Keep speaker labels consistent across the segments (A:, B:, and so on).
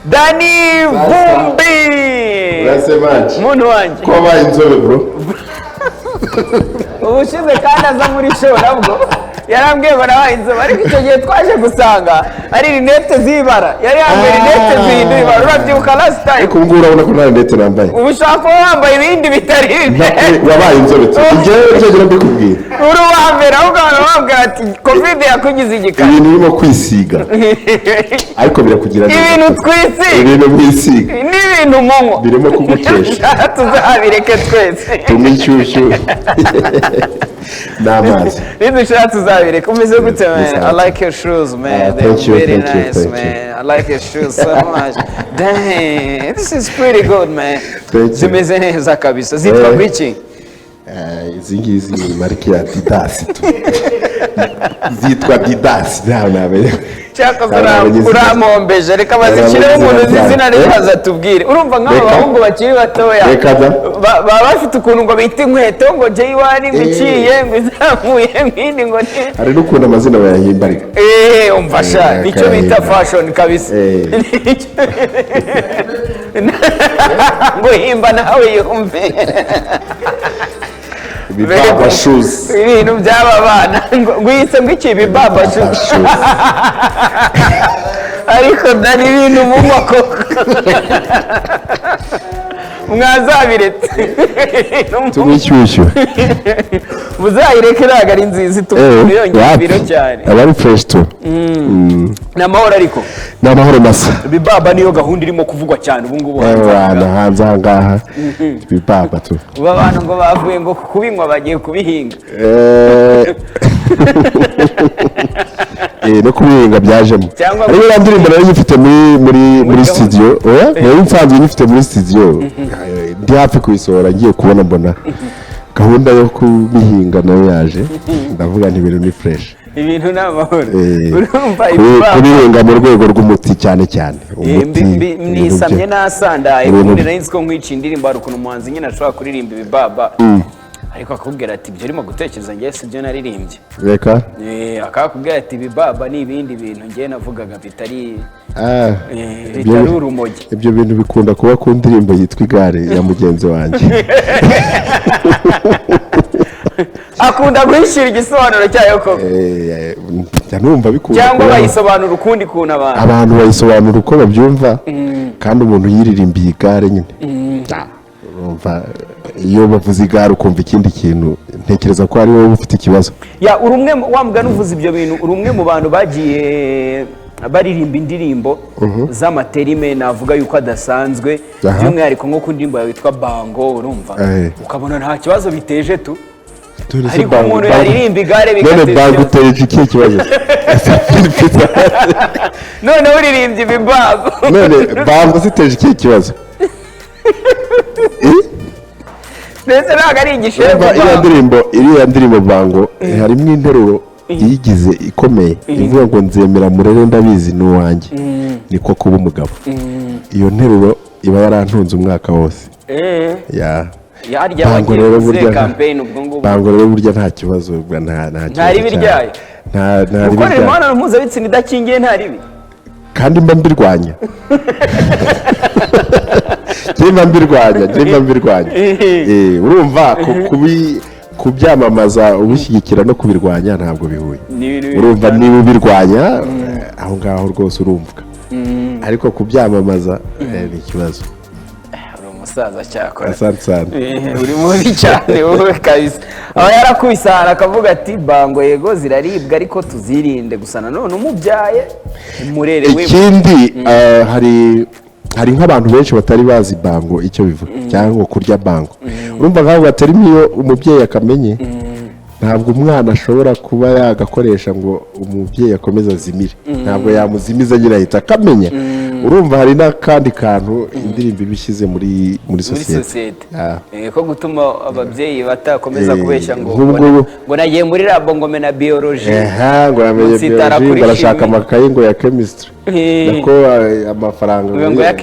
A: Dani Vumbi.
B: Urasemaje
A: muntu wanje
B: ko wabaye inzobe bro.
A: Ubushize kandi aza muri show nabwo yarambwiye ngo nabaye inzobe, ariko icyo gihe twaje gusanga ari rinete zibara, yari yambaye rinete zihindura ibara. Urabyibuka last time?
B: Ariko ubwo urabona ko nta rinete nambaye.
A: Ubu ushaka kuba wambaye ibindi bitari rinete.
B: Wabaye inzobe tu. Njyewe mbikubwira.
A: Uri uwa mbere ahubwo abantu bambwira ati covid yakugize igikara.
B: Ibintu birimo kwisiga. Ariko birakugira neza.
A: Ibintu twisiga.
B: Ibintu mwisiga.
A: N'ibintu munywa.
B: Birimo kugukesha.
A: Tuzabireke twese.
B: Tumwishyushyu. N'amazi.
A: Nidushaka tuzabireka. Umeze gute man? I like your shoes man. They're very nice man. I like your shoes so much. Dang, this is pretty good man. Zimeze neza kabisa. Zitwa Gucci.
B: Izi ngizi ni marike ya Adidas tu. Zitwa Adidas nawe nabe.
A: Chaka uramombeje reka bazishireho umuntu zizina rikaza tubwire. Urumva nk'abo bahungu bakiri batoya baba bafite ukuntu ngo bita inkweto ngo J1 ngiciye ngo izamuye nk'indi ngo
B: ari n'ukuntu amazina bayahimba ariko
A: umfasha nicyo bita fashion kabisa. Ngo himba nawe yumve
B: Bibaba shoes.
A: Ibintu by'aba bana ngo yise ngo iki bibaba shoes. Ariko Dani ibintu mu moko mwazabiretse
B: tumwishyushyu
A: muzayireke ntabwo ari nziza ituma yongera ibiro cyane.
B: Abari fresh tu
A: ni amahoro ariko
B: ni amahoro masa.
A: Bibaba niyo gahunda irimo kuvugwa cyane ubu ngubu
B: hanze aha ngaha. Bibaba tu
A: ubu abantu ngo bavuye ngo kubinywa bagiye kubihinga.
B: No kubihinga byajemo ariko ya ndirimbo nayo nyifite muri studio. Nayo nsanzwe nyifite muri studio ndi hafi kuyisohora ngiye kubona mbona gahunda yo kubihinga nayo yaje. Ndavuga nti ibintu ni fresh,
A: ibintu ni amahoro.
B: Urumva kubihinga mu rwego rw'umuti cyane cyane umuti
A: nisamye nasandaye ubundi nari nzi ko nkwica indirimbo hari ukuntu umuhanzi nyine ashobora kuririmba ibibaba ariko akakubwira ati ibyo urimo gutekereza njye si byo naririmbye.
B: Reka
A: akakubwira ati ibibaba ni ibindi bintu njye navugaga bitari urumogi.
B: Ibyo bintu bikunda kuba ku ndirimbo yitwa Igare ya mugenzi wanjye.
A: Akunda guhishira igisobanuro cyayo koko
B: numva bikunda
A: cyangwa bayisobanura ukundi kuntu
B: abantu bayisobanura uko babyumva kandi umuntu yiririmbiye igare nyine. Iyo bavuze igare ukumva ikindi kintu ntekereza ko ari wowe ufite ikibazo.
A: Uri umwe wa mugani uvuze ibyo bintu, uri umwe mu bantu bagiye baririmba indirimbo z'amaterime navuga yuko adasanzwe by'umwihariko nko ku ndirimbo witwa Bango. Urumva ukabona nta kibazo biteje tu, ariko umuntu yaririmba igare
B: bigateza Bango uteje iki kibazo.
A: None uririmbye ibibaba
B: none Bango ziteje iki kibazo.
A: ndetse ntabwo ari igishego.
B: Iriya ndirimbo Bango harimo interuro yigize ikomeye ivuga ngo nzemera murere ndabizi ni uwanjye niko kuba umugabo. Iyo nteruro iba yarantunze umwaka wose.
A: Bango rero burya campaign ubwo ngubu
B: Bango rero burya nta kibazo
A: nta ribi ryayo kuko ni imibonano mpuzabitsina idakingiye nta ribi
B: kandi mba mbirwanya. Jemba mbirwanya. Urumva kubyamamaza ubushyigikira no kubirwanya ntabwo bihuye. Urumva niba ubirwanya aho ngaho rwose urumva, ariko kubyamamaza ni ikibazo.
A: Umusaza cyakora
B: uri
A: mubi cyane wowe kabisa. Aba yarakubisana akavuga ati Bango yego ziraribwa ariko tuzirinde gusa nanone umubyaye umurere we.
B: Ikindi hari nk'abantu benshi batari bazi Bango icyo bivuga cyangwa kurya Bango. Urumva nk'aho batari iyo umubyeyi akamenye ntabwo umwana ashobora kuba yagakoresha ngo umubyeyi akomeze azimire. Ntabwo yamuzimiza nyine ahita akamenya. Urumva hari n'akandi kantu indirimbo ibishyize muri sosiyete
A: ko gutuma ababyeyi batakomeza kubeshya ngo nagiye muri labo ngo mena biology
B: ngo namenye biology barashaka amakaye ngo ya chemistry nako amafaranga
A: ngo ya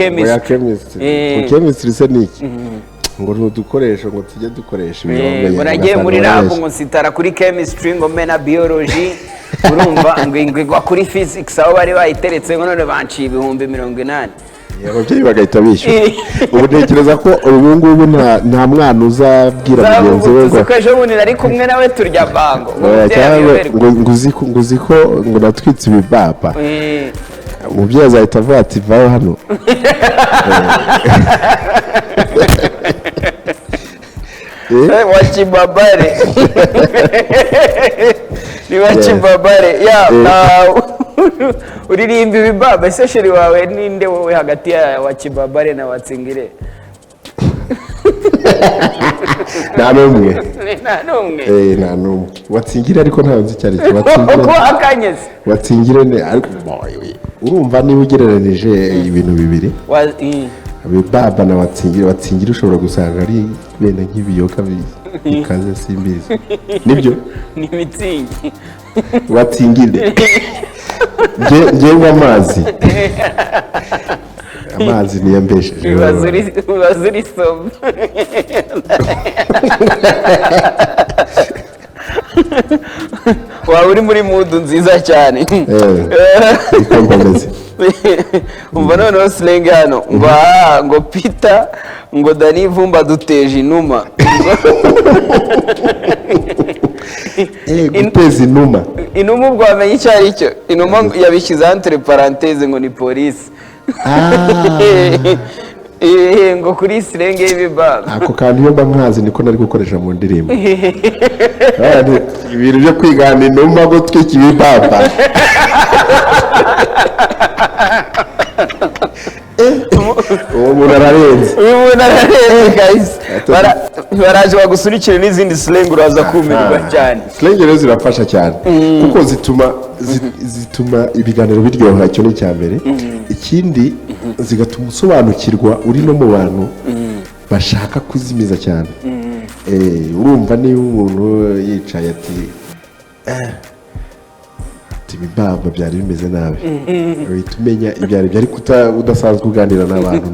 A: chemistry.
B: Chemistry se niki ngo nudukoresho ngo tujye dukoresha
A: ngo nagiye muri labo ngo nsitara kuri chemistry ngo mena biology urumva ngo igwa kuri physics aho bari bayiteretse ngo none banciye 80,000.
B: ababyeyi bagahita bishyura. Ubu ntekereza ko ubu ngubu nta mwana uzabwira mugenzi we
A: ngo ejo bundi nari kumwe nawe turya bango
B: ngo uzi ko ngo natwitse ibibaba, umubyeyi azahita avuga ati vaho hano.
A: Wachibabare ni wachibabare ya uririmba ibibaba. Ese sheri wawe ninde wowe hagati ya Wachibabare na Watsingire?
B: Nta n'umwe.
A: Nta
B: n'umwe. Watsingire ariko ntawe nzi cyane cyo
A: uko akanyeze.
B: Watsingire ne ariko urumva niba ugereranije ibintu bibiri. Baba na Watsingire ushobora gusanga ari bene nk'ibiyoka bikaze simbizi. Nibyo?
A: Ni mitsingi.
B: Watsingire. Ngewe amazi niyo mbesheje.
A: Bazuri somo. Waba uri muri mudu nziza cyane. Umva noneho slang hano ngo Peter ngo Dani Vumba duteje inuma.
B: Guteza inuma.
A: Inuma ubwo wamenye icyo ari cyo? Inuma yabishyize entre parenthèse ngo ni polisi. Ngo kuri slang y'ibibaba.
B: Ako kandi iyo mba nkazi niko nari gukoresha mu ndirimbo. Ibintu byo kwigana inuma gutwika ibibaba. Uwo muntu ararenze
A: guys. Baraje bagusunikire n'izindi slang uraza kumirwa cyane.
B: Slang rero zirafasha cyane kuko zituma ibiganiro biryoha, cyo ni cyambere. Ikindi zigatuma usobanukirwa uri no mu bantu bashaka kuzimiza cyane. Urumva niba umuntu yicaye ati ibibaba byari bimeze nabi, uhita umenya ibyo ari byo, ariko udasanzwe uganira n'abantu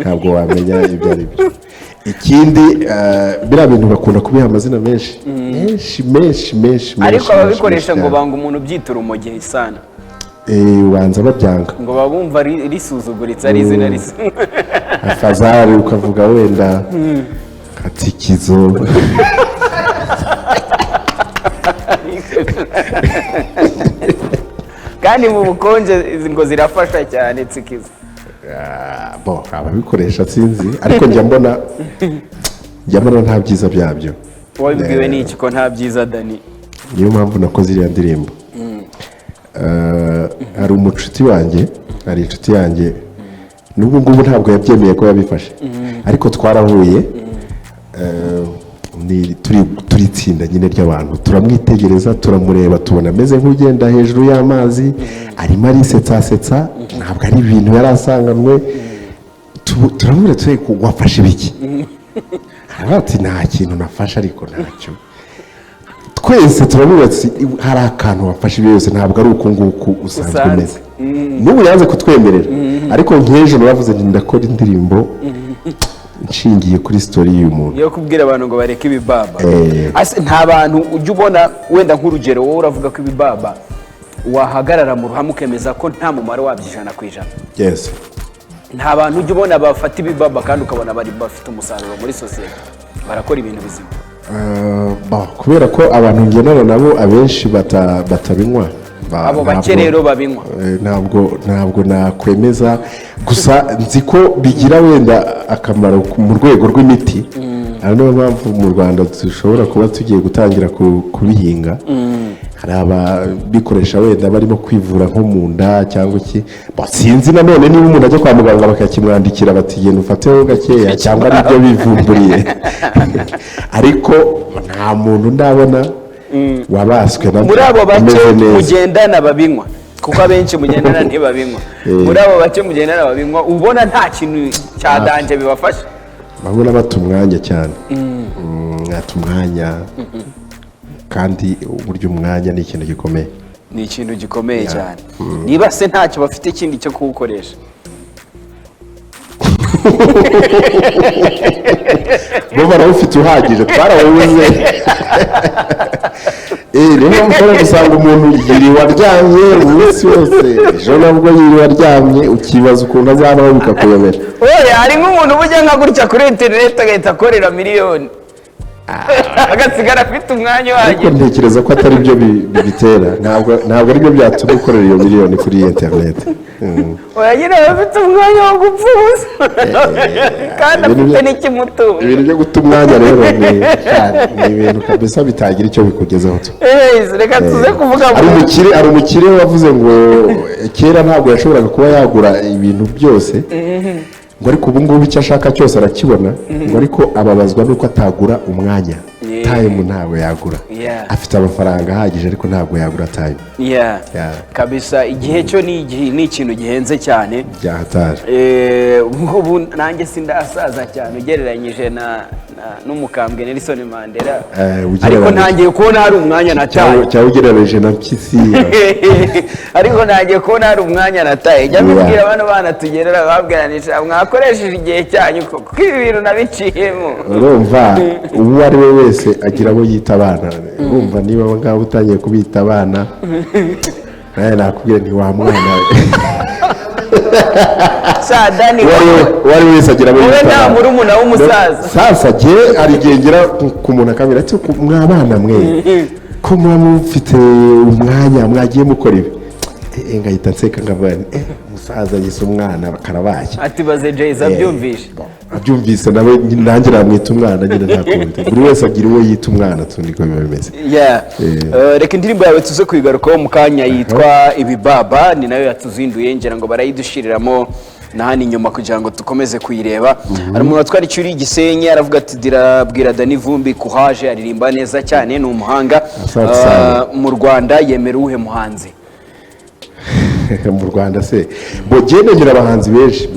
B: ntabwo wamenya ibyo ari byo. Ikindi biriya bintu bakunda kubiha amazina menshi,
A: ariko ababikoresha ngo banga umuntu ubyita urumogi sana.
B: Ubanza babyanga
A: ngo babumva risuzuguritse ari izina risa
B: Fazari ukavuga wenda Katikizo.
A: Kandi mu bukonje ngo zirafasha cyane tsikizo.
B: Ababikoresha sinzi, ariko njya mbona nta byiza byabyo.
A: Wabibwiwe n'iki ko nta byiza Dani?
B: Niyo mpamvu nakoze iriya ndirimbo. Hari inshuti yanjye n'ubu ngubu ntabwo yabyemeye ko yabifashe, ariko twarahuye turi itsinda nyine ry'abantu, turamwitegereza turamureba, tubona ameze nk'ugenda hejuru y'amazi, arimo arisetsa, ntabwo ari ibintu yari asanganwe. Turamubwira tuti wafashe ibiki? Ati nta kintu nafashe, ariko ntacyo. Twese turamubwira tuti hari akantu wafashe byose, ntabwo ari uko nguko usanzwe umeze. N'ubu yanze kutwemerera, ariko nk'ejo navuze nti ndakora indirimbo nshingiye kuri story y'uyu muntu
A: yo kubwira abantu ngo bareke ibibaba. Nta bantu ujya ubona, wenda nk'urugero wowe uravuga ko ibibaba wahagarara mu ruhame ukemeza ko nta mumaro wabyo 100%.
B: Yes.
A: Nta bantu ujya ubona bafata ibibaba kandi ukabona bari bafite umusaruro muri sosiyete, barakora ibintu bizima.
B: Kubera ko abantu ngenera nabo abenshi batabinywa,
A: abo bake rero babinywa.
B: Ntabwo nakwemeza, gusa nzi ko bigira wenda akamaro mu rwego rw'imiti. Ari niyo mpamvu mu Rwanda dushobora kuba tugiye gutangira kubihinga. Hari ababikoresha wenda barimo kwivura nko mu nda cyangwa iki. Sinzi nanone niba umuntu ajya kwa muganga bakakimwandikira bati genda ufateho gakeya cyangwa nibyo bivumburiye. Ariko nta muntu ndabona wabaswe na
A: muri abo bake mugendana babinywa, kuko abenshi mugendana ntibabinywa. Muri abo bake mugendana babinywa ubona nta kintu cyadanje bibafasha.
B: Babona batumwanya cyane. Atumwanya kandi uburyo umwanya ni ikintu gikomeye.
A: Ni ikintu gikomeye cyane. Niba se ntacyo bafite ikindi cyo kuwukoresha.
B: Bo barawufite uhagije, twarawubuze. niyo mpamvu gusanga umuntu yiriwe aryamye umunsi wose ejo nabwo yiriwe aryamye ukibaza ukuntu azabaho bikakuyobera.
A: oya hari nk'umuntu ujya nka gutya kuri interineti agahita akorera miliyoni agasigara afite umwanya uhagije.
B: ariko ntekereza ko atari byo bibitera, ntabwo ari byo byatuma ukorera iyo miliyoni kuri interineti.
A: oya nyine aba afite umwanya wo gupfuza kandi afite n'ikimutunga.
B: ibintu byo guta umwanya rero ni ibintu kabisa bitagira icyo bikugezaho.
A: reka tuze kuvuga
B: hari umukire wavuze ngo kera ntabwo yashoboraga kuba yagura ibintu byose ngo ariko ubu ngubu icyo ashaka cyose arakibona, ngo ariko ababazwa nuko atagura umwanya. Time ntabwo yagura, afite amafaranga ahagije ariko ntabwo yagura time.
A: kabisa igihe cyo ni ikintu gihenze cyane
B: byahatari.
A: ubu nanjye sindasaza cyane ugereranyije n'umukambwe Nelson Mandela, ariko ntangiye kubona hari umwanya nataye
B: cyangwa ugereranyije na Mpyisi.
A: ariko ntangiye kubona hari umwanya nataye. jya mbibwira bano bana tugerera babwiranisha mwakoresheje igihe cyanyu kuko ibi bintu nabiciyemo.
B: urumva uwo ari we wese agira abo yita abana. urumva niba abo ngabo utangiye kubita abana nawe nakubwira nti wa mwana
A: sadani
B: wari wese agira abo yita abana.
A: nta murumuna w'umusaza
B: sasa gihe ari gengera ku muntu akamira ati mwabana mwe ko muba mufite umwanya mwagiye mukora ibi ngahita nseka ngavuga umusaza yise umwana karabaye
A: ati baze Jayza
B: abyumvise nawe nanjye namwita umwana nyine ntakundi. buri wese agira uwo yita umwana tundi ko biba bimeze.
A: reka indirimbo yawe tuze kuyigarukaho mu kanya yitwa Ibibaba, ni nayo yatuzinduye ngira ngo barayidushiriramo na hano inyuma kugira ngo dukomeze kuyireba. hari umuntu watwarikiye uri Gisenyi aravuga ati dirabwira Dani Vumbi kuhaje aririmba neza cyane ni umuhanga. mu Rwanda yemera uwuhe muhanzi?
B: mu Rwanda se ngira abahanzi benshi.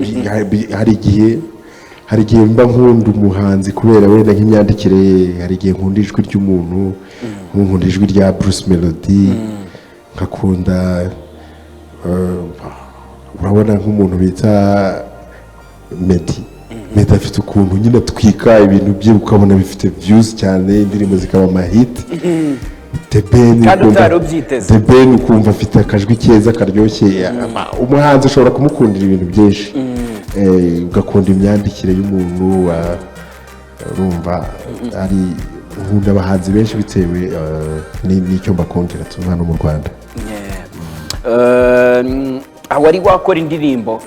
B: hari igihe mba nkunda umuhanzi kubera wenda nk'imyandikire ye, hari igihe nkunda ijwi ry'umuntu, nkunda ijwi rya Bruce Melody, nkakunda urabona nk'umuntu bita Meddy afite ukuntu nyine atwika ibintu bye ukabona bifite views cyane, indirimbo zikaba amahit. The Ben ukumva afite akajwi keza karyoshye. umuhanzi ushobora kumukundira ibintu byinshi, ugakunda imyandikire y'umuntu. urumva ari nkunda abahanzi benshi bitewe n'icyo mbakundira hano mu Rwanda.
A: wari wakora indirimbo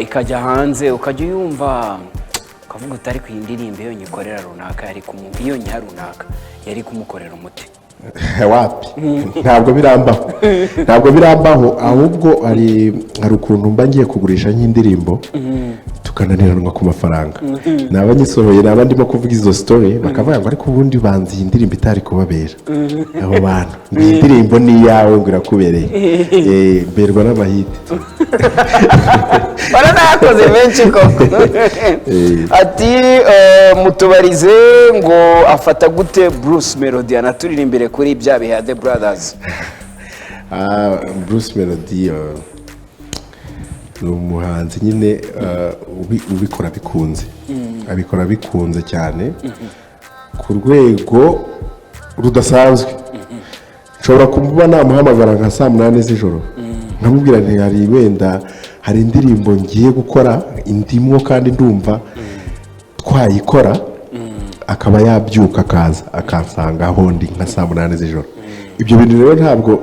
A: ikajya hanze ukajya uyumva ukavuga utari ku indirimbo iyo nyikorera runaka iyo nyiha runaka yari kumukorera umuti?
B: wapi ntabwo birambaho ahubwo hari ukuntu mba ngiye kugurisha nk'indirimbo tukananiranwa ku mafaranga. naba nyisohoye naba ndimo kuvuga izo story bakavuga ngo ariko ubundi banzi iyi ndirimbo itari kubabera abo bantu. iyi ndirimbo ni iyawe ngo irakubereye. mberwa n'amahite.
A: baranayakoze menshi koko. ati mutubarize ngo afata gute Bruce Melody anaturirimbire kuri bya bihe The Brothers?
B: Bruce Melody ni umuhanzi nyine ubikora bikunze. abikora bikunze cyane ku rwego rudasanzwe. nshobora kumva namuhamagara nka saa 8 z'ijoro nkamubwira nti hari indirimbo ngiye gukora indimo kandi ndumva twayikora, akaba yabyuka akaza akansanga aho ndi nka saa 8 z'ijoro. ibyo bintu rero ntabwo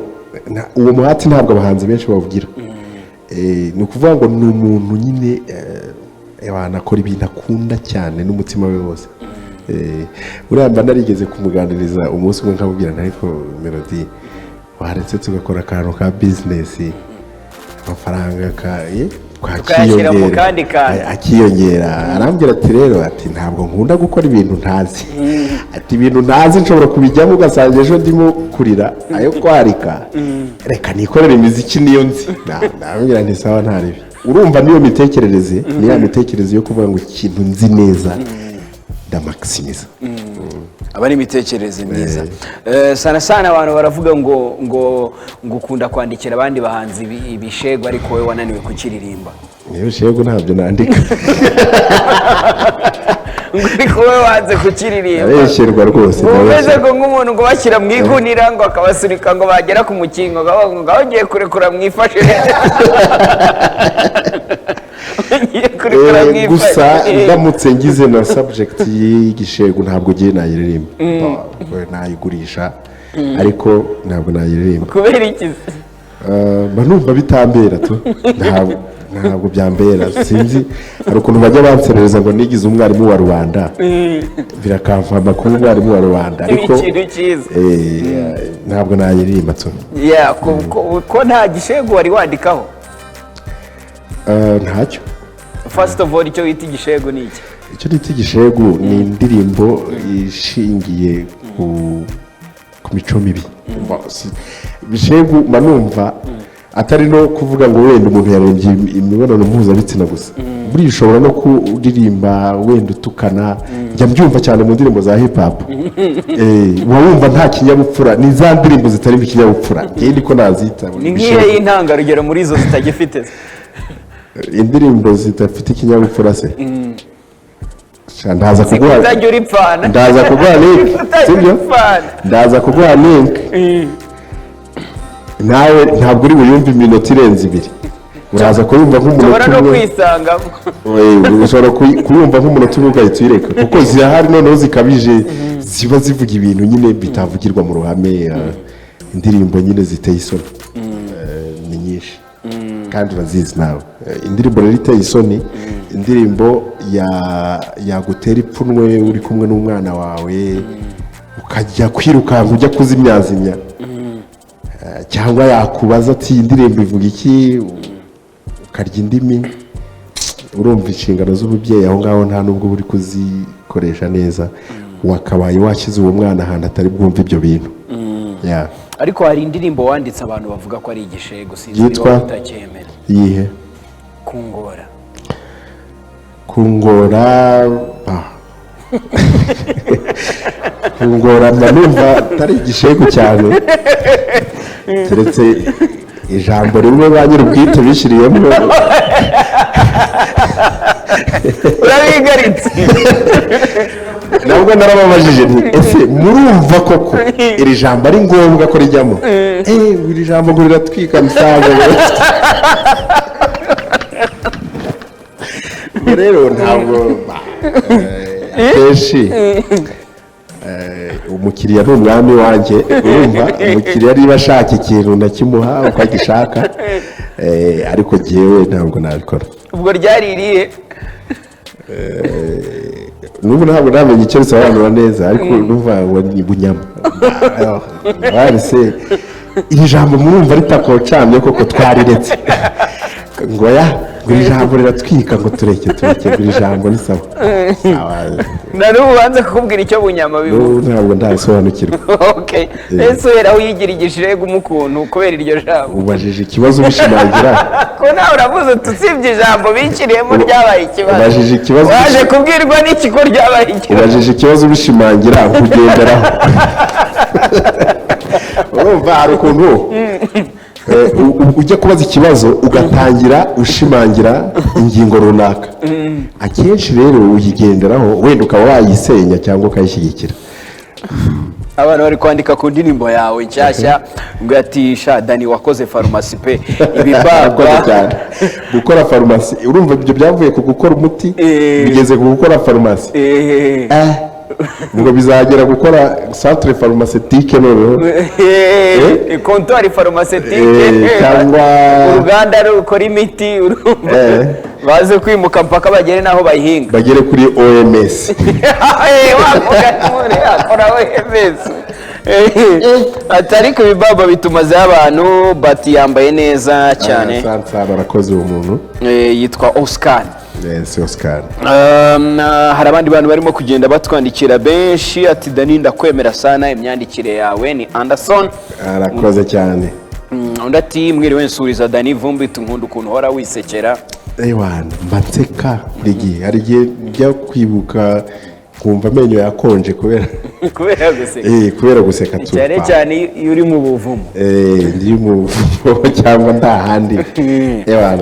B: uwo muhati ntabwo abahanzi benshi bawugira. ni ukuvuga ngo ni umuntu nyine wanakora ibintu akunda cyane n'umutima we wose. uriya mba narigeze kumuganiriza umunsi umwe nkamubwira ariko Melody waretse tugakora akantu ka business, amafaranga akiyongera. arambwira ati rero ati ntabwo nkunda gukora ibintu ntazi. ati ibintu ntazi nshobora kubijyamo ugasanga ejo ndimo kurira ayo kwarika, reka nikorere imiziki niyo nzi. ndabwira nti sawa ntaribi. urumva niyo mitekerereze ni ya mitekerereze yo kuvuga ngo ikintu nzi neza ndamakisimiza.
A: aba ari imitekerereze myiza. sana abantu baravuga ngo ukunda kwandikira abandi bahanzi ibishego ariko wowe wananiwe kukiririmba.
B: ibishego ntabyo nandika.
A: ariko we wanze kukiririmba
B: abesherwa rwose
A: umeze ko nk'umuntu ngo bashyira mu igunira ngo akabasunika ngo bagera ku mukingo ngo agiye kurekura mwifashe
B: gusa ndamutse ngize na subject y'igishegu ntabwo ugiye nayiririmba nayigurisha ariko ntabwo nayiririmba
A: kubera iki
B: mba numva bitambera tu ntabwo byambera sinzi hari ukuntu bajya banserereza ngo nigize umwarimu wa rubanda birakamfama kuba umwarimu wa rubanda ariko ntabwo nayiririmba tu
A: ko nta gishegu wari wandikaho
B: ntacyo
A: first of all icyo wita igishegu ni iki
B: icyo nita igishegu ni indirimbo ishingiye ku mico mibi ibishegu mba numva atari no kuvuga ngo wenda umuntu yarembye imibonano mpuzabitsina gusa buriya ushobora no kuririmba wenda utukana njya mbyumva cyane mu ndirimbo za hip hop uba wumva nta kinyabupfura ni za ndirimbo zitarimo ikinyabupfura ngende ko nazita
A: ni nk'iyo y'intangarugero muri izo zitagifite
B: indirimbo zidafite ikinyabupfura se ndaza kuguha link sibyo ndaza kuguha link nawe ntabwo uri buyumve iminota irenze 2 uraza kuyumva nk'umunota umwe ushobora kuyumva nk'umunota umwe ugahita uyireka kuko zirahari noneho zikabije ziba zivuga ibintu nyine bitavugirwa mu ruhame indirimbo nyine ziteye isoni ni nyinshi kandi urazizi nawe indirimbo rero iteye isoni indirimbo yagutera ipfunwe uri kumwe n'umwana wawe ukajya kwirukanka ujya kuzimyazimya cyangwa yakubaza ati indirimbo ivuga iki ukarya indimi urumva inshingano z'umubyeyi aho ngaho nta nubwo uri kuzikoresha neza wakabaye washyize uwo mwana ahantu atari bwumve ibyo bintu
A: ariko hari indirimbo wanditse abantu bavuga ko ari igishegu sinzi
B: yitwa
A: utacyemera
B: yihe
A: kungora
B: kungora mba numva atari igishegu cyane keretse ijambo rimwe ba nyir'ubwite bishyiriyemo
A: urabigaritse
B: nabwo narababajije nti ese murumva koko iri jambo ari ngombwa ko rijyamo iri jambo ngo riratwika musaza rero ntabwo kenshi umukiriya ni umwami wanjye urumva umukiriya niba ashaka ikintu ndakimuha uko agishaka ariko jyewe ntabwo nabikora
A: ubwo ryaririye
B: n'ubu ntabwo namenye icyo bisobanura neza ariko nuvuga ngo ni bunyama se iri jambo murumva ritakocamye koko twariretse ngo iri jambo riratwika ngo tureke iri jambo ni sawa
A: na n'ubu banze kukubwira icyo bunyama bivuga
B: ntabwo ndasobanukirwa
A: ese wera aho yigira igishegu mukuntu kubera iryo jambo
B: ubajije ikibazo bishimangira
A: ko nawe uravuze usibye ijambo biciriyemo ryabaye ikibazo
B: ubajije ikibazo
A: waje kubwirwa n'iki ko ryabaye ikibazo
B: ubajije ikibazo bishimangira nkugenderaho urumva hari ukuntu ujya kubaza ikibazo ugatangira ushimangira ingingo runaka akenshi rero uyigenderaho wenda ukaba wayisenya cyangwa ukayishyigikira
A: abantu bari kwandika ku ndirimbo yawe nshyashya ugatisha Dani wakoze farumasi pe ibibaba
B: gukora farumasi urumva ibyo byavuye ku gukora umuti bigeze ku gukora farumasi ngo bizagera gukora centre pharmaceutique noneho
A: comptoir pharmaceutique
B: cyangwa
A: uruganda rukora imiti urumva baze kwimuka mpaka bagere naho bayihinga
B: bagere kuri OMS
A: akora OMS atari ku bibaba bitumaze abantu bati yambaye neza cyane
B: barakoze uwo muntu
A: yitwa Oscar
B: Oscar
A: hari abandi bantu barimo kugenda batwandikira benshi ati Dani ndakwemera sana imyandikire yawe ni Anderson
B: arakoze cyane
A: undi ati mwiriwe nsuriza Dani vumbi tunkunda ukuntu hora wisekera
B: mba nseka hari igihe njya kwibuka kumva amenyo yakonje kubera guseka
A: cyane cyane iyo uri mu buvumo
B: ndi mu buvumo cyangwa ndahandi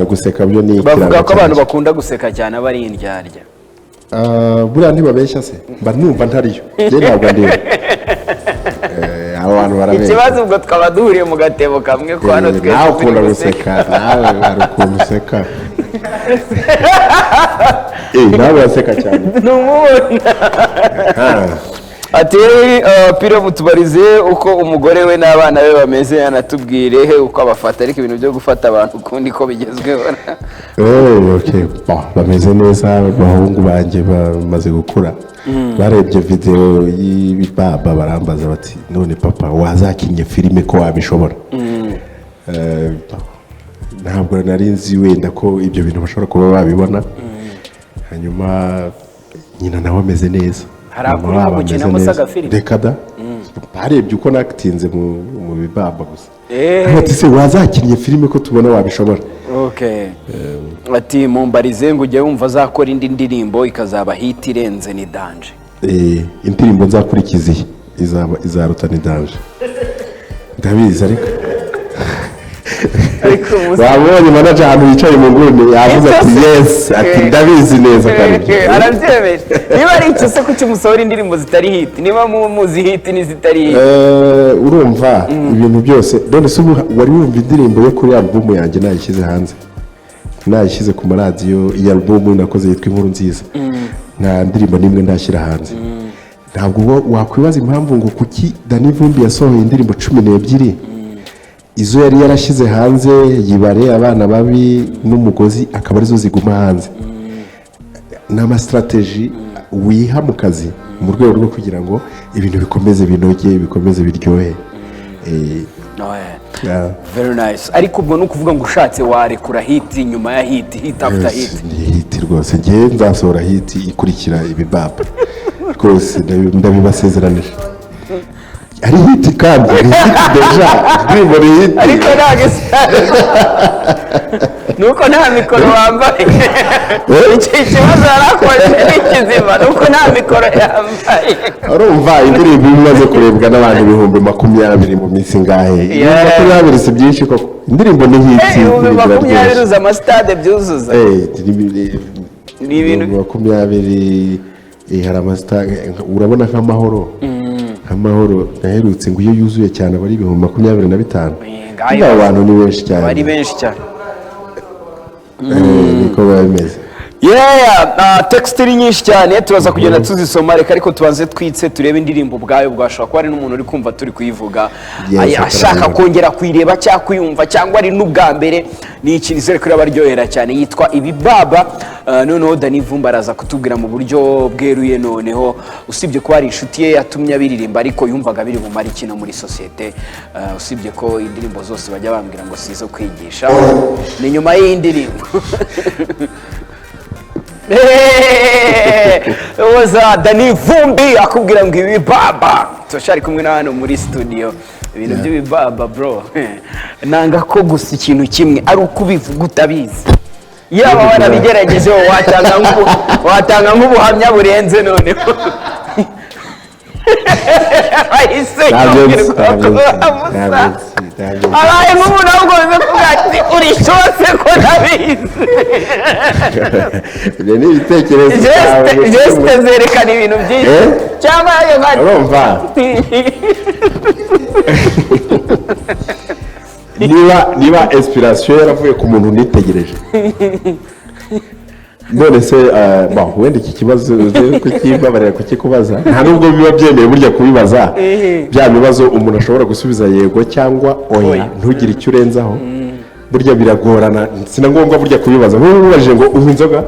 B: guseka byo ni
A: bavuga ko abantu bakunda guseka cyane aba ari indyarya
B: buriya ntibabeshya se mba numva ntariyo njye ntabwo ndiyo abo bantu barabeshya
A: ikibazo ubwo twaba duhuriye mu gatebo kamwe ko hano twese
B: nawe ukunda guseka nawe hari ukuntu useka nawe uraseka cyane
A: numubona ati pire mutubarize uko umugore we n'abana be bameze anatubwire uko abafata ariko ibintu byo gufata abantu ukundi ko bigezweho
B: bameze neza abahungu banjye bamaze gukura barebye video y'ibibaba barambaza bati none papa wazakinnye filime ko wabishobora ntabwo nari nzi wenda ko ibyo bintu bashobora kuba babibona hanyuma nyina nawe ameze neza
A: hari akunda gukina musaga filime
B: reka da barebye uko nakitinze mu bibaba gusa ati se wazakinnye filime ko tubona wabishobora
A: ati mumbarize ngo ujye wumva azakora indi ndirimbo ikazaba hit irenze ni danje
B: indirimbo nzakurikiza iyi izaruta ni danje ndabizi ariko wabonye manager ahantu yicaye mu nguni yavuze ati yes ati ndabizi neza kandi
A: arabyemeje niba ari icyo se kuki musohora indirimbo zitari hit niba muzi hit n'izitari hit
B: urumva ibintu byose none se wari wumva indirimbo yo kuri album yanjye nayishyize hanze nayishyize ku maradiyo iyi album nakoze yitwa Inkuru Nziza nta ndirimbo n'imwe ndashyira hanze ntabwo wakwibaza impamvu ngo kuki Danny Vumbi yasohoye indirimbo 12 izo yari yarashyize hanze yibare abana babi n'umugozi akaba arizo ziguma hanze n'ama strategy wiha mu kazi mu rwego rwo kugira ngo ibintu bikomeze binoge bikomeze biryohe
A: very nice ariko ubwo no kuvuga ngo ushatse warekura hit nyuma ya hit after hit
B: rwose ngiye nzasohora hit ikurikira ibibaba rwose ndabibasezeranije ari hit kandi ari hit deja ndimo ari hit
A: ariko ntabwo nuko nta mikoro wambaye iki kibazo yarakoze n'ikizima nuko nta mikoro yambaye
B: urumva indirimbo imaze kurebwa n'abantu 20,000 mu minsi ngahe 20,000 si byinshi koko indirimbo ni hit
A: 20,000 uza amasitade byuzuza
B: ni ibintu 20,000 hari amasitade urabona nk'amahoro amahoro naherutse ngo iyo yuzuye cyane bari 25,000 aba bantu ni benshi cyane
A: bari benshi cyane
B: niko bameze
A: text iri nyinshi cyane turaza kugenda tuzisoma reka ariko tubanze twitse turebe indirimbo ubwayo bwashobora kuba ari n'umuntu uri kumva turi kuyivuga ashaka kongera kuyireba cyangwa kuyumva cyangwa ari n'ubwa mbere ni ikintu izere kuri abaryohera cyane yitwa ibibaba noneho Danny Vumbi araza kutubwira mu buryo bweruye noneho usibye ko hari inshuti ye yatumye abiririmba ariko yumvaga biri bumara ikintu muri societe usibye ko indirimbo zose bajya bambwira ngo sizo kwigisha ni nyuma y'indirimbo uza Danny Vumbi akubwira ngo ibibaba turashari kumwe na hano muri studio ibintu by'ibibaba bro nanga ko gusa ikintu kimwe ari ukubivuga utabizi yaba warabigerageje watanga nk'ubuhamya burenze noneho abaye nk'umuntu ahubwo bize kuvuga ati uri cyose ko nabizi
B: ibyo ni ibitekerezo
A: geste zerekana ibintu byinshi cyangwa ayo
B: urumva niba inspiration yaravuye ku muntu nitegereje none se wenda iki kibazo kukibabarira kukikubaza nta nubwo biba byemeye burya kubibaza bya bibazo umuntu ashobora gusubiza yego cyangwa oya ntugire icyo urenzaho burya biragorana sina ngombwa burya kubibaza nk'ububajije ngo unywa inzoga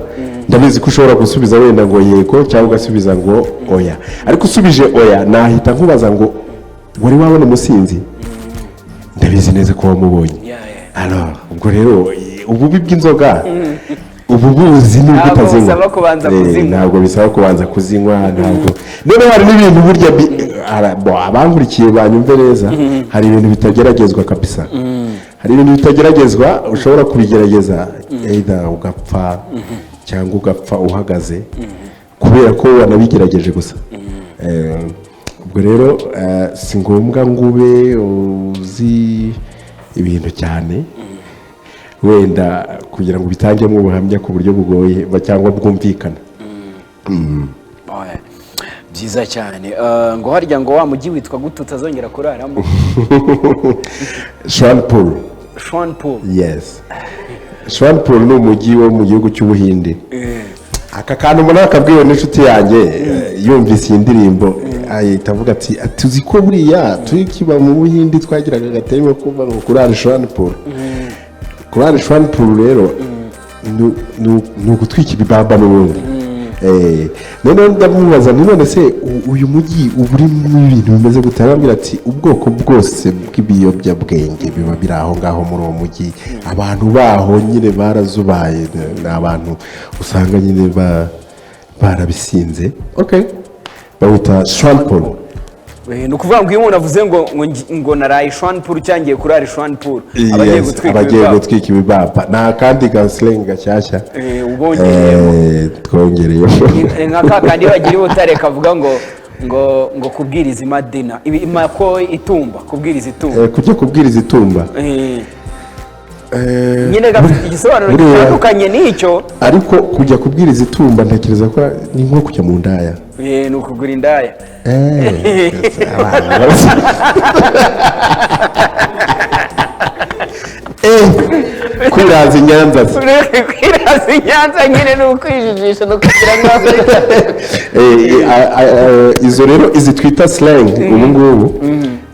B: ndabizi ko ushobora gusubiza wenda ngo yego cyangwa ugasubiza ngo oya ariko usubije oya nahita nkubaza ngo wari wabona umusinzi ndabizi neza ko wamubonye ubwo rero ububi bw'inzoga ubu buzi ni ubutazinywa ntabwo bisaba kubanza kuzinywa ntabwo noneho hari n'ibintu burya abankurikiye banyumve neza hari ibintu bitageragezwa kabisa hari ibintu bitageragezwa ushobora kubigerageza either ugapfa cyangwa ugapfa uhagaze kubera ko wanabigerageje gusa ubwo rero si ngombwa ngo ube uzi ibintu cyane wenda kugira ngo bitangemo ubuhamya ku buryo bugoye cyangwa bwumvikana
A: Oya, byiza cyane. Ngo harya ngo wa mujyi witwa gute utazongera kuraramo?
B: Swanpur.
A: Swanpur.
B: Yes. Swanpur ni umujyi wo mu gihugu cy'Ubuhinde. Aka kantu umuntu akabwiwe n'inshuti yanjye yumvise iyi ndirimbo ahita avuga ati tuzi ko buriya turi kiba mu Buhinde twagiraga agaterimo kuva ngo kurara Swanpur. Kurara Swanpur rero ni ugutwika ibibaba n'ubundi. None ndamubaza none se uyu mujyi urimo ibintu bimeze gute? Arambwira ati ubwoko bwose bw'ibiyobyabwenge biba biri aho ngaho muri uwo mujyi, abantu baho nyine barazubaye, ni abantu usanga nyine barabisinze. Bawita Swanpur.
A: Ni ukuvuga ngo iyo umuntu avuze ngo naraye Swanpur cyangiye kurara Swanpur
B: abagiye gutwika ibibaba, nta kandi ga slang gashyashya twongereyeho
A: nka kakandi bagira ubutare kavuga ngo kubwiriza imadina imako itumba, kubwiriza itumba,
B: kujya kubwiriza itumba
A: nyine gafite igisobanuro gitandukanye n'icyo,
B: ariko kujya kubwiriza itumba ntekereza ko ni nko kujya mu ndaya.
A: Ni ukugura indaya.
B: Kwiraza Nyanza.
A: Kwiraza Nyanza nyine ni ukwijijisha no kugira ngo
B: izo rero izi twita slang ubu ngubu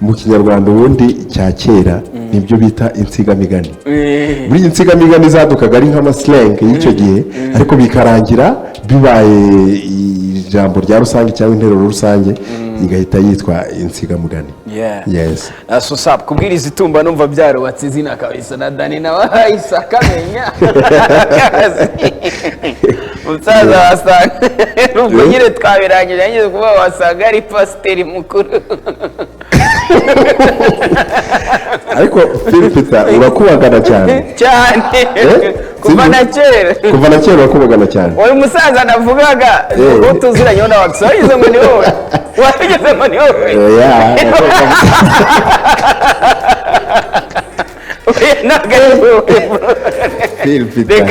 B: mu kinyarwanda ubundi cya kera nibyo bita insigamigani. Buri insigamigani zadukaga ari nk'amaslang y'icyo gihe, ariko bikarangira bibaye ijambo rya rusange cyangwa interuro rusange igahita yitwa insigamugani. Yes.
A: So sap kubwiriza itumba numva byarubatse izina kabisa na Dani nawe ahisa kamenya. Umusaza wasanga nubwo nyine twabirangije nyine kuba wasanga ari pasiteri mukuru.
B: Ariko Philipita urakubagana cyane
A: kuva na kera
B: urakubagana cyane.
A: Uyu musaza navugaga utuziranye na wax wagize ngo ni wowe wagize ngo ni wowe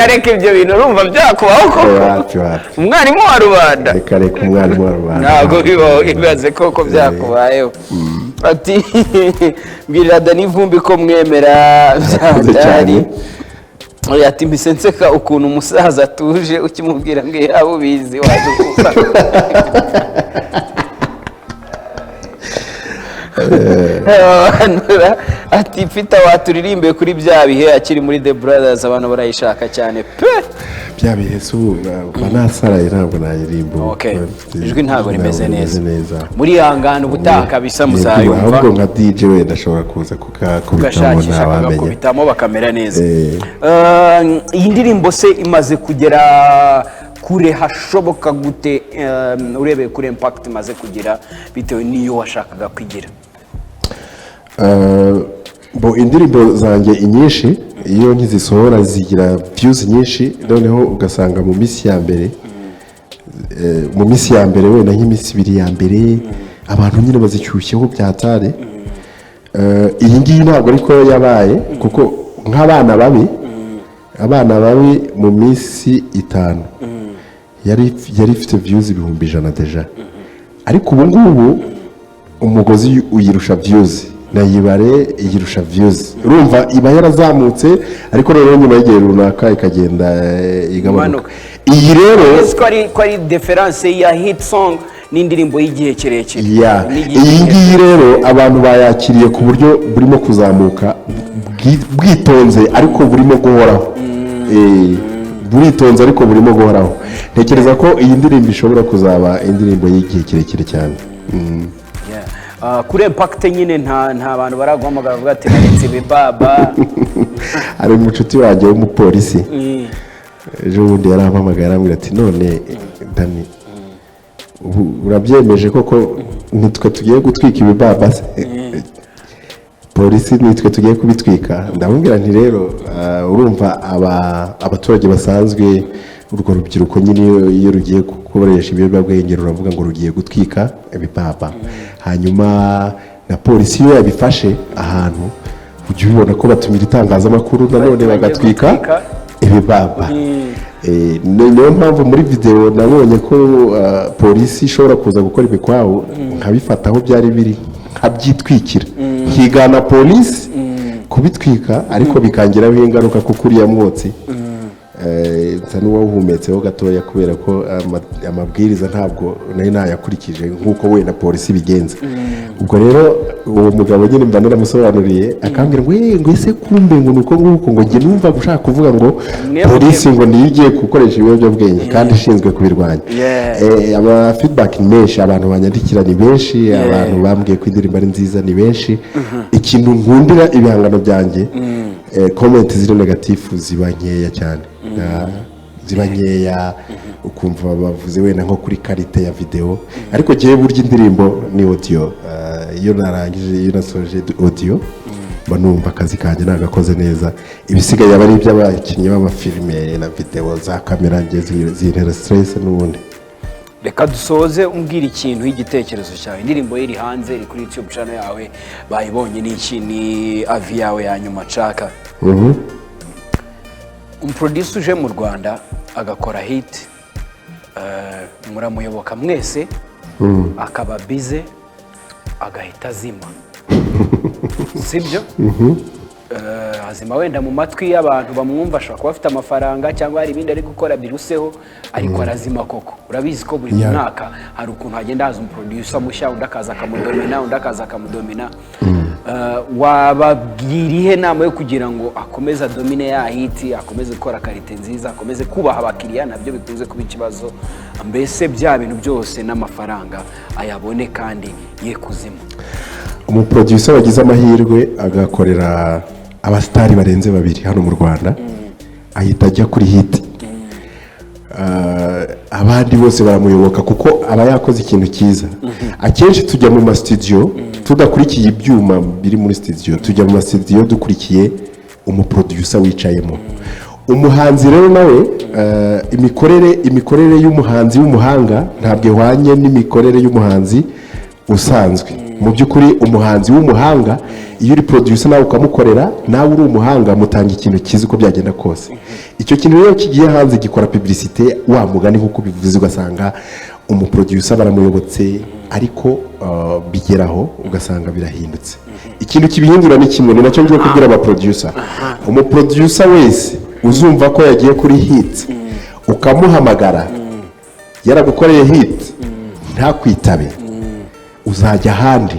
A: reka ibyo bintu urumva byakubaho koko umwarimu wa rubanda,
B: reka umwarimu wa rubanda
A: ntabwo bibaze koko byakubayeho. Ati mbwirira Dani Vumbi ko mwemera byari ati mbise nseka ukuntu umusaza atuje ukimubwira ngo yaba ubizi wadukuka. Ati Peter waturirimbe kuri bya bihe akiri muri The Brothers abantu barayishaka cyane pe.
B: Bya bihe su banasaraye ntabwo nayirimbo.
A: Ijwi ntabwo rimeze neza. Muri hangana ubutaha kabisa muzayumva.
B: Ahubwo nka DJ wenda ashobora kuza
A: kubitamo bakamera neza. Iyi ndirimbo se imaze kugera kure hashoboka gute urebeye kuri impact imaze kugira bitewe n'iyo washakaga kwigira?
B: Indirimbo zanjye inyinshi iyo nkizisohora zigira views nyinshi, noneho ugasanga mu minsi ya mbere wenda nk'iminsi 2 ya mbere abantu nyine bazicyushyeho byatare. Iyi ngiyi ntabwo ariko yabaye, kuko nk'abana babi mu minsi 5 yari ifite views 100,000 deja, ariko ubu ngubu umugozi uyirusha views nayibare yirusha views, urumva iba yarazamutse, ariko rero nyuma y'igihe runaka ikagenda igabanuka. Iyi rero
A: ko ari difference ya hit song n'indirimbo y'igihe kirekire.
B: Iyi ngiyi rero abantu bayakiriye ku buryo burimo kuzamuka bwitonze ariko burimo guhoraho. Buritonze ariko burimo guhoraho. Ntekereza ko iyi ndirimbo ishobora kuzaba indirimbo y'igihe kirekire cyane.
A: Kuri impact nyine nta bantu baraguhamagara bavuga ati naretse ibibaba.
B: Ari umucuti wanjye w'umupolisi ejo bundi yarampamagaye arambwira ati none Dani urabyemeje koko nitwe tugiye gutwika ibibaba se? Polisi nitwe tugiye kubitwika? Ndamubwira nti rero urumva abaturage basanzwe, urwo rubyiruko nyine iyo rugiye gukoresha ibiyobyabwenge ruravuga ngo rugiye gutwika ibibaba, hanyuma na polisi iyo yabifashe ahantu ujya ubibona ko batumira itangazamakuru nanone bagatwika ibibaba. niyo mpamvu muri video nabonye ko polisi ishobora kuza gukora imikwabu nkabifata aho byari biri nkabyitwikira nkigana polisi kubitwika ariko bikangiraho ingaruka kuko uriya mwotsi nsa n'uwawuhumetseho gatoya kubera ko amabwiriza ntabwo nari nayakurikije nk'uko wenda polisi bigenza ubwo rero uwo mugabo nyine mba naramusobanuriye akambwira ngo ese kumbe ngo nuko nguko ngo njye numva gushaka kuvuga ngo polisi ngo niyo igiye gukoresha ibiyobyabwenge kandi ishinzwe kubirwanya ama feedback ni menshi abantu banyandikira ni benshi abantu bambwiye ko indirimbo ari nziza ni benshi ikintu nkundira ibihangano byanjye comment ziri negatifu ziba nkeya cyane ziba nkeya ukumva bavuze wenda nko kuri karite ya video ariko giye burya indirimbo ni audio iyo narangije iyo nasoje audio banumva akazi kanjye nagakoze neza ibisigaye abari iby'abakinnyi b'amafilme na video za kamera nge zintera stress n'ubundi
A: reka dusoze umbwira ikintu y'igitekerezo cyawe indirimbo iri hanze iri kuri YouTube channel yawe bayibonye n'iki ni avi yawe ya nyuma nshaka umuproducer uje mu Rwanda agakora hit muramuyoboka mwese akaba bize agahita azima sibyo azima wenda mu matwi y'abantu bamwumva ashobora kuba afite amafaranga cyangwa hari ibindi ari gukora biruseho ariko arazima koko urabizi ko buri mwaka hari ukuntu hagenda haza umuproducer mushya undi akaza akamudomina wababwira ihe nama yo kugira ngo akomeze domine ya hiti akomeze gukora karite nziza akomeze kubaha abakiriya nabyo bikunze kuba ikibazo mbese bya bintu byose n'amafaranga ayabone kandi ye kuzima
B: umuproducer wagize amahirwe agakorera abastari barenze babiri hano mu Rwanda ahita ajya kuri hit abandi bose baramuyoboka kuko aba yakoze ikintu cyiza akenshi tujya mu studio tudakurikiye ibyuma biri muri studio tujya mu studio dukurikiye umuproducer wicayemo umuhanzi rero nawe imikorere y'umuhanzi w'umuhanga ntabwo ihwanye n'imikorere y'umuhanzi usanzwe mu by'ukuri umuhanzi w'umuhanga iyo uri producer nawe ukamukorera nawe uri umuhanga mutanga ikintu cyiza uko byagenda kose icyo kintu rero kigiye hanze gikora publicité wa mugani nk'uko bivuze ugasanga umuproducer baramuyobotse ariko bigeraho ugasanga birahindutse ikintu kibihindura ni kimwe ni nacyo ngiye kubwira abaproducer umuproducer wese uzumva ko yagiye kuri hit ukamuhamagara yaragukoreye hit ntakwitabe uzajya ahandi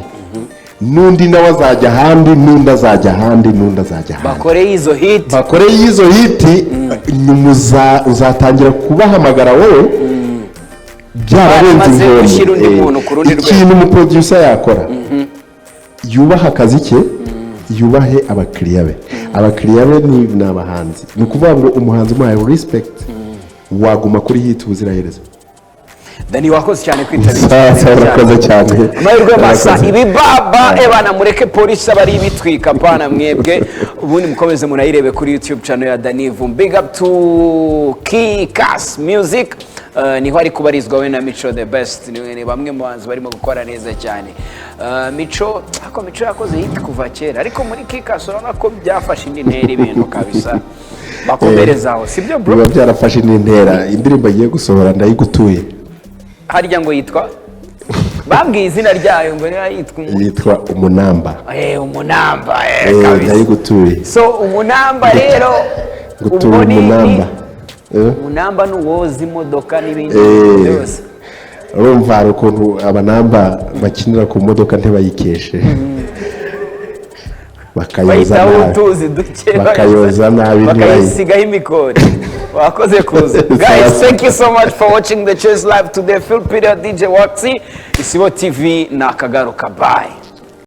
B: n'undi nawe azajya ahandi n'undi azajya ahandi n'undi azajya ahandi
A: bakoreye
B: izo hiti nyuma uzatangira kubahamagara wowe byararenze inkombe ikintu umuproducer yakora yubaha akazi ke yubahe abakiriya be ni abahanzi ni ukuvuga ngo umuhanzi umuhaye respect waguma kuri hiti ubuziraherezo
A: Dani wakoze cyane kwitabira
B: cyane
A: amahirwe masa ibibaba ebana mureke polisi abari bitwika pana mwebwe ubundi mukomeze munayirebe kuri YouTube channel ya Dani Vumbi big up to Kikas Music niho ari kubarizwa we na Mico the best ni bamwe mu bantu barimo gukora neza cyane Mico yakoze hit kuva kera ariko muri Kikas urabona ko byafashe indi ntera ibintu kabisa bakomerezaho sibyo bro
B: biba byarafashe indi ntera indirimbo agiye gusohora ndayigutuye
A: harya ngo yitwa bambwiye izina ryayo ngo
B: yitwa Umunamba
A: Umunamba
B: kabisa ndayigutuye
A: so Umunamba rero
B: gutura Umunamba
A: Umunamba nuwoza imodoka n'ibindi byose
B: urumva hari ukuntu abanamba bakinira ku modoka ntibayikeshe bakayoza nabi
A: bakayisigaho imikori wakoze kuza guys thank you so much for watching the Chase Live today. Feel Peter DJ Waxy Isibo TV nakagaruka bye.